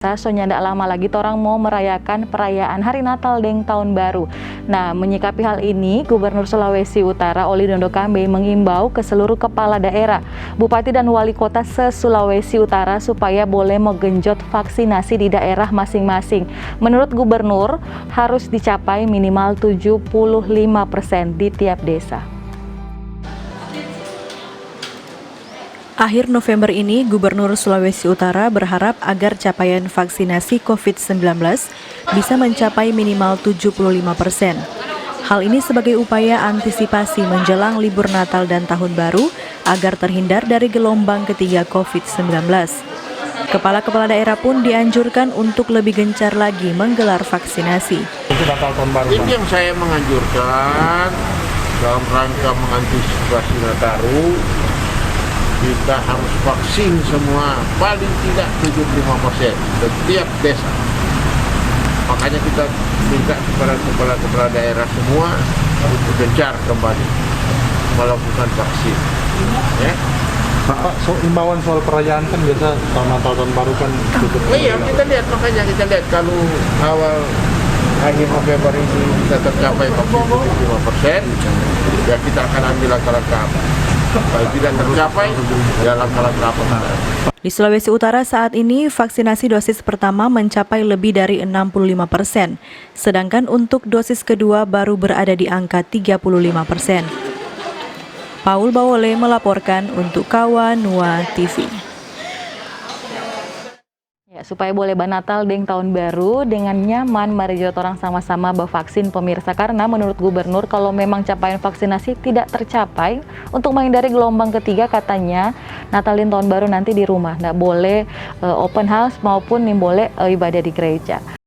Soalnya tidak lama lagi orang mau merayakan perayaan Hari Natal dan Tahun Baru. Nah, menyikapi hal ini, Gubernur Sulawesi Utara Oli Dondo Kambe mengimbau ke seluruh kepala daerah, bupati dan wali kota se-Sulawesi Utara supaya boleh menggenjot vaksinasi di daerah masing-masing. Menurut Gubernur, harus dicapai minimal 75% di tiap desa. Akhir November ini, Gubernur Sulawesi Utara berharap agar capaian vaksinasi COVID-19 bisa mencapai minimal 75%. Hal ini sebagai upaya antisipasi menjelang libur Natal dan Tahun Baru agar terhindar dari gelombang ketiga COVID-19. Kepala-kepala daerah pun dianjurkan untuk lebih gencar lagi menggelar vaksinasi. Ini yang saya menganjurkan dalam rangka mengantisipasi Nataru. Kita harus vaksin semua, paling tidak 75% setiap desa. Makanya kita minta kepada kepala-kepala daerah semua untuk gencar kembali melakukan vaksin. Ya. Pak, imbauan soal perayaan kan biasa tahun Natal tahun baru kan tutup. Iya, kita lihat kalau awal akhir November ini kita tercapai vaksin 75%, ya kita akan ambil langkah-langkah. Kalau tidak tercapai, ya langkah-langkah apa? Di Sulawesi Utara saat ini vaksinasi dosis pertama mencapai lebih dari 65%, sedangkan untuk dosis kedua baru berada di angka 35%. Paul Bawole melaporkan untuk Kawanua TV. Ya, supaya boleh Natal dan Tahun Baru dengan nyaman, mari orang sama-sama bervaksin pemirsa. Karena menurut Gubernur, kalau memang capaian vaksinasi tidak tercapai, untuk menghindari gelombang ketiga katanya Natal dan Tahun Baru nanti di rumah. Nggak boleh open house maupun boleh ibadah di gereja.